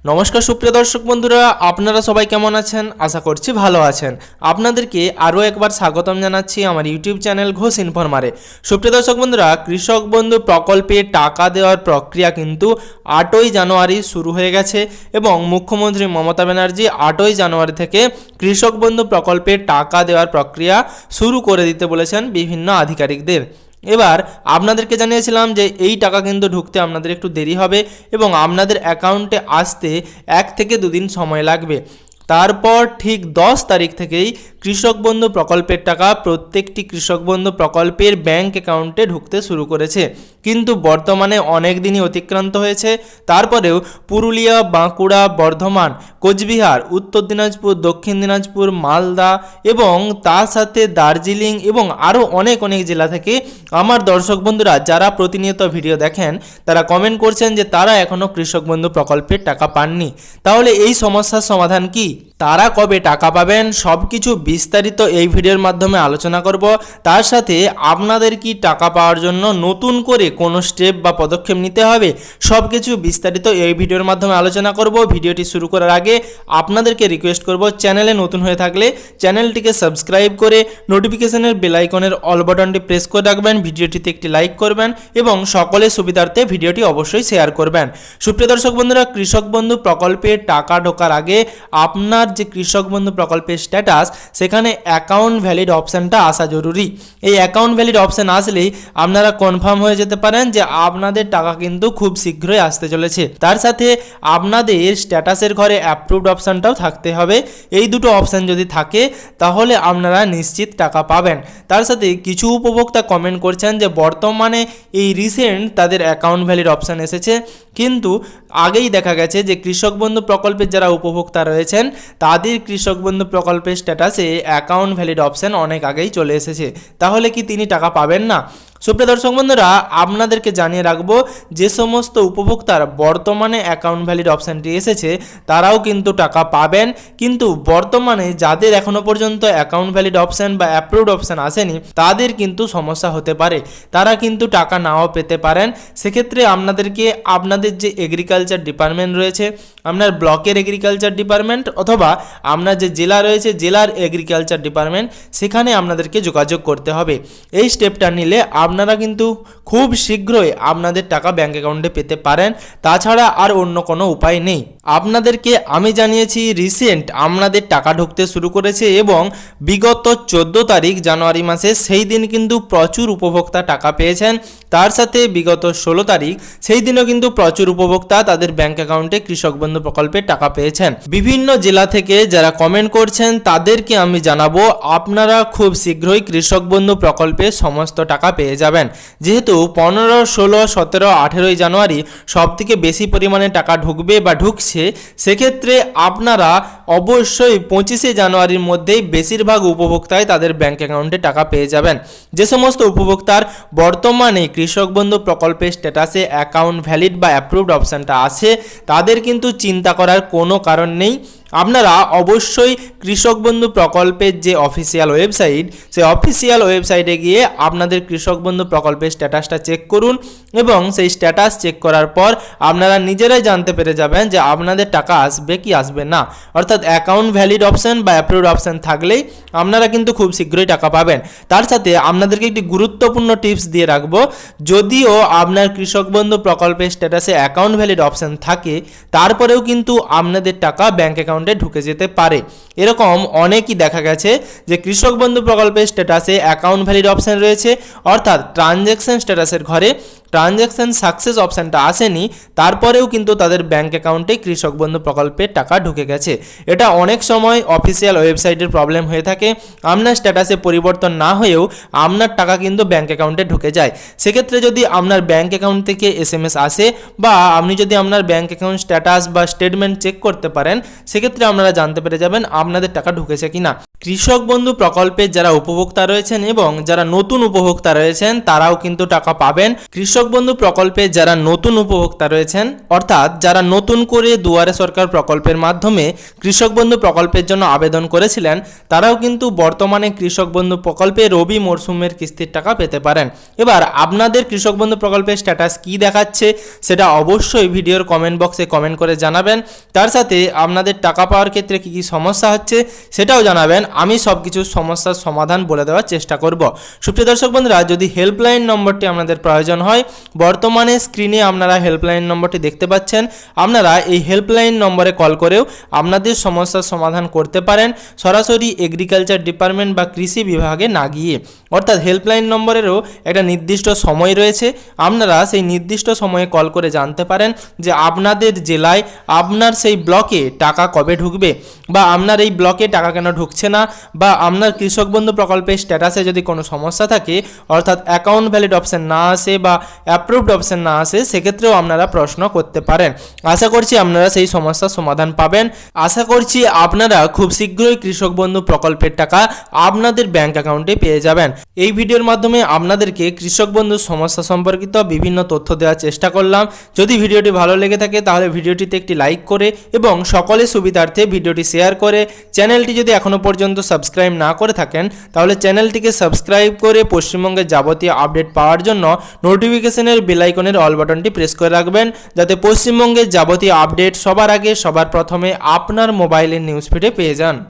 নমস্কার সুপ্রিয় দর্শক বন্ধুরা, আপনারা সবাই কেমন আছেন? আশা করছি ভালো আছেন। আপনাদেরকে আরও একবার স্বাগতম জানাচ্ছি আমার ইউটিউব চ্যানেল ঘোষ ইনফরমারে। সুপ্রিয় দর্শক বন্ধুরা, কৃষক বন্ধু প্রকল্পে টাকা দেওয়ার প্রক্রিয়া কিন্তু 8ই জানুয়ারি শুরু হয়ে গেছে এবং মুখ্যমন্ত্রী মমতা ব্যানার্জি 8ই জানুয়ারি থেকে কৃষক বন্ধু প্রকল্পে টাকা দেওয়ার প্রক্রিয়া শুরু করে দিতে বলেছেন বিভিন্ন আধিকারিকদের। এবার আপনাদেরকে জানিয়েছিলাম যে এই টাকা কিন্তু ঢুকতে আপনাদের একটু দেরি হবে এবং আপনাদের অ্যাকাউন্টে আসতে 1 থেকে 2 দিন সময় লাগবে। তারপর ঠিক 10 তারিখ থেকেই কৃষক বন্ধু প্রকল্পের টাকা প্রত্যেকটি কৃষক বন্ধু প্রকল্পের ব্যাংক অ্যাকাউন্টে ঢুকতে শুরু করেছে। কিন্তু বর্তমানে অনেক দিনই অতিক্রান্ত হয়েছে, তারপরেও পুরুলিয়া, বাঁকুড়া, বর্ধমান, কোচবিহার, উত্তর দিনাজপুর, দক্ষিণ দিনাজপুর, মালদা এবং তার সাথে দার্জিলিং এবং আরও অনেক জেলা থেকে আমার দর্শক বন্ধুরা যারা প্রতিনিয়ত ভিডিও দেখেন তারা কমেন্ট করছেন যে তারা এখনও কৃষক বন্ধু প্রকল্পের টাকা পাননি। তাহলে এই সমস্যার সমাধান কি? তারা কবে টাকা পাবেন সব কিছু বিস্তারিত এই ভিডিওর মাধ্যমে আলোচনা করব। তার সাথে আপনাদের কি টাকা পাওয়ার জন্য নতুন করে কোনো স্টেপ বা পদক্ষেপ নিতে হবে, সব কিছু বিস্তারিত এই ভিডিওর মাধ্যমে আলোচনা করব। ভিডিওটি শুরু করার আগে আপনাদেরকে রিকোয়েস্ট করব, চ্যানেলে নতুন হয়ে থাকলে চ্যানেলটিকে সাবস্ক্রাইব করে নোটিফিকেশনের বেল আইকনের অল বাটনটি প্রেস করে রাখবেন, ভিডিওটিতে একটি লাইক করবেন এবং সকলের সুবিধার্থে ভিডিওটি অবশ্যই শেয়ার করবেন। সুপ্রিয় দর্শক বন্ধুরা, কৃষক বন্ধু প্রকল্পে টাকা ঢোকার আগে আপনার যে কৃষক বন্ধু প্রকল্পের স্ট্যাটাস সেখানে অ্যাকাউন্ট ভ্যালিড অপশানটা আসা জরুরি। এই অ্যাকাউন্ট ভ্যালিড অপশান আসলেই আপনারা কনফার্ম হয়ে যেতে পারেন যে আপনাদের টাকা কিন্তু খুব শীঘ্রই আসতে চলেছে। তার সাথে আপনাদের স্ট্যাটাসের ঘরে অ্যাপ্রুভড অপশানটাও থাকতে হবে। এই দুটো অপশান যদি থাকে তাহলে আপনারা নিশ্চিত টাকা পাবেন। তার সাথে কিছু উপভোক্তা কমেন্ট করছেন যে বর্তমানে এই রিসেন্ট তাদের অ্যাকাউন্ট ভ্যালিড অপশান এসেছে, কিন্তু আগেই দেখা গেছে যে কৃষক বন্ধু প্রকল্পের যারা উপভোক্তা রয়েছেন তাদের কৃষক বন্ধু প্রকল্পের স্ট্যাটাসে অ্যাকাউন্ট ভ্যালিড অপশান অনেক আগেই চলে এসেছে। তাহলে কি তিনি টাকা পাবেন না? সুপ্রিয় দর্শক বন্ধুরা, আপনাদেরকে জানিয়ে রাখবো যে সমস্ত উপভোক্তার বর্তমানে অ্যাকাউন্ট ভ্যালিড অপশানটি এসেছে তারাও কিন্তু টাকা পাবেন, কিন্তু বর্তমানে যাদের এখনও পর্যন্ত অ্যাকাউন্ট ভ্যালিড অপশান বা অ্যাপ্রুভড অপশান আসেনি তাদের কিন্তু সমস্যা হতে পারে, তারা কিন্তু টাকা নাও পেতে পারেন। সেক্ষেত্রে আপনাদেরকে আপনাদের যে এগ্রিকালচার ডিপার্টমেন্ট রয়েছে, আপনার ব্লকের এগ্রিকালচার ডিপার্টমেন্ট অথবা আপনার যে জেলা রয়েছে জেলার এগ্রিকালচার ডিপার্টমেন্ট, সেখানে আপনাদেরকে যোগাযোগ করতে হবে। এই স্টেপটা নিলে আপনারা কিন্তু খুব শীঘ্রই আপনাদের টাকা ব্যাঙ্ক অ্যাকাউন্টে পেতে পারেন, তাছাড়া আর অন্য কোনো উপায় নেই। আপনাদেরকে আমি জানিয়েছি রিসেন্ট আপনাদের টাকা ঢুকতে শুরু করেছে এবং বিগত 14 তারিখ জানুয়ারি মাসে সেই দিন কিন্তু প্রচুর উপভোক্তা টাকা পেয়েছেন। তার সাথে বিগত 16 তারিখ সেই দিনও কিন্তু প্রচুর উপভোক্তা তাদের ব্যাঙ্ক অ্যাকাউন্টে কৃষক বন্ধু প্রকল্পে টাকা পেয়েছেন। বিভিন্ন জেলা থেকে যারা কমেন্ট করছেন তাদেরকে আমি জানাবো আপনারা খুব শীঘ্রই কৃষক বন্ধু প্রকল্পে সমস্ত টাকা পেয়ে যাবেন। যেহেতু 15, 16, 17, 18 জানুয়ারি সব থেকে বেশি পরিমাণে টাকা ঢুকবে বা ঢুকছে, সেক্ষেত্রে আপনারা অবশ্যই 25শে জানুয়ারির মধ্যেই বেশিরভাগ উপভোক্তাই তাদের ব্যাঙ্ক অ্যাকাউন্টে টাকা পেয়ে যাবেন। যে সমস্ত উপভোক্তার বর্তমানে কৃষক বন্ধু প্রকল্পের স্ট্যাটাসে অ্যাকাউন্ট ভ্যালিড বা অ্যাপ্রুভড অপশানটা আছে তাদের কিন্তু চিন্তা করার কোনো কারণ নেই। আপনারা অবশ্যই কৃষক বন্ধু প্রকল্পের যে অফিসিয়াল ওয়েবসাইট, সেই অফিসিয়াল ওয়েবসাইটে গিয়ে আপনাদের কৃষক বন্ধু প্রকল্পের স্ট্যাটাসটা চেক করুন এবং সেই স্ট্যাটাস চেক করার পর আপনারা নিজেরাই জানতে পেরে যাবেন যে আপনাদের টাকা আসবে কি আসবে না। অর্থাৎ অ্যাকাউন্ট ভ্যালিড অপশান বা অ্যাপ্রুভড অপশান থাকলেই আপনারা কিন্তু খুব শীঘ্রই টাকা পাবেন। তার সাথে আপনাদেরকে একটি গুরুত্বপূর্ণ টিপস দিয়ে রাখবো, যদিও আপনার কৃষক বন্ধু প্রকল্পের স্ট্যাটাসে অ্যাকাউন্ট ভ্যালিড অপশান থাকে তারপরেও কিন্তু আপনাদের টাকা ব্যাঙ্ক অ্যাকাউন্টে ঢুকে যেতে পারে। এরকম অনেকই দেখা গেছে যে কৃষক বন্ধু প্রকল্পের স্ট্যাটাসে অ্যাকাউন্ট ভ্যালিড অপশান রয়েছে, অর্থাৎ ট্রানজ্যাকশন স্ট্যাটাসের ঘরে ট্রানজ্যাকশন সাকসেস অপশানটা আসেনি, তারপরেও কিন্তু তাদের ব্যাঙ্ক অ্যাকাউন্টে কৃষক বন্ধু প্রকল্পের টাকা ঢুকে গেছে। এটা অনেক সময় অফিসিয়াল ওয়েবসাইটের প্রবলেম হয়ে থাকে। আপনার স্ট্যাটাসে পরিবর্তন না হয়েও আপনার টাকা কিন্তু ব্যাঙ্ক অ্যাকাউন্টে ঢুকে যায়। সেক্ষেত্রে যদি আপনার ব্যাঙ্ক অ্যাকাউন্ট থেকে SMS আসে বা আপনি যদি আপনার ব্যাঙ্ক অ্যাকাউন্ট স্ট্যাটাস বা স্টেটমেন্ট চেক করতে পারেন, সেক্ষেত্রে আপনারা জানতে পেরে যাবেন আপনাদের টাকা ঢুকেছে কিনা। কৃষক বন্ধু প্রকল্পের যারা উপভোক্তা রয়েছেন এবং যারা নতুন উপভোক্তা রয়েছেন তারাও কিন্তু টাকা পাবেন। কৃষক কৃষক বন্ধু প্রকল্পে যারা নতুন উপভোক্তা রয়েছেন, অর্থাৎ যারা নতুন করে দুয়ারে সরকার প্রকল্পের মাধ্যমে কৃষক বন্ধু প্রকল্পের জন্য আবেদন করেছিলেন, তারাও কিন্তু বর্তমানে কৃষক বন্ধু প্রকল্পে রবি মরশুমের কিস্তির টাকা পেতে পারেন। এবার আপনাদের কৃষক বন্ধু প্রকল্পের স্ট্যাটাস কি দেখাচ্ছে সেটা অবশ্যই ভিডিওর কমেন্ট বক্সে কমেন্ট করে জানাবেন। তার সাথে আপনাদের টাকা পাওয়ার ক্ষেত্রে কি কি সমস্যা হচ্ছে সেটাও জানাবেন। আমি সব কিছু সমস্যার সমাধান বলে দেওয়ার চেষ্টা করব। সুপ্রিয় দর্শক বন্ধুরা, যদি হেল্পলাইন নম্বরটি আপনাদের প্রয়োজন হয়, বর্তমানে স্ক্রিনে আপনারা হেল্পলাইন নম্বরটি দেখতে পাচ্ছেন। আপনারা এই হেল্পলাইন নম্বরে কল করেও আপনাদের সমস্যার সমাধান করতে পারেন, সরাসরি এগ্রিকালচার ডিপার্টমেন্ট বা কৃষি বিভাগে না গিয়ে। অর্থাৎ হেল্পলাইন নম্বরেরও একটা নির্দিষ্ট সময় রয়েছে, আপনারা সেই নির্দিষ্ট সময়ে কল করে জানতে পারেন যে আপনাদের জেলায় আপনার সেই ব্লকে টাকা কবে ঢুকবে, বা আপনার এই ব্লকে টাকা কেন ঢুকছে না, বা আপনার কৃষক বন্ধু প্রকল্পের স্ট্যাটাসে যদি কোনো সমস্যা থাকে, অর্থাৎ অ্যাকাউন্ট ভ্যালিড অপশন না আসে বা অ্যাপ্রুভড অপশন না আসে, সেক্ষেত্রেও আপনারা প্রশ্ন করতে পারেন। আশা করছি আপনারা সেই সমস্যার সমাধান পাবেন। আশা করছি আপনারা খুব শীঘ্রই কৃষক বন্ধু প্রকল্পের টাকা আপনাদের ব্যাংক অ্যাকাউন্টে পেয়ে যাবেন। এই ভিডিওর মাধ্যমে আপনাদেরকে কৃষক বন্ধুর সমস্যা সম্পর্কিত বিভিন্ন তথ্য দেওয়ার চেষ্টা করলাম। যদি ভিডিওটি ভালো লেগে থাকে তাহলে ভিডিওটিতে একটি লাইক করে এবং সকলের সুবিধার্থে ভিডিওটি শেয়ার করে, চ্যানেলটি যদি এখনও পর্যন্ত সাবস্ক্রাইব না করে থাকেন তাহলে চ্যানেলটিকে সাবস্ক্রাইব করে পশ্চিমবঙ্গের যাবতীয় আপডেট পাওয়ার জন্য নোটিফিকেশনের বেল আইকনের অল বাটনটি প্রেস করে রাখবেন, যাতে পশ্চিমবঙ্গের যাবতীয় আপডেট সবার আগে সবার প্রথমে আপনার মোবাইলের নিউজ ফিডে পেয়ে যান।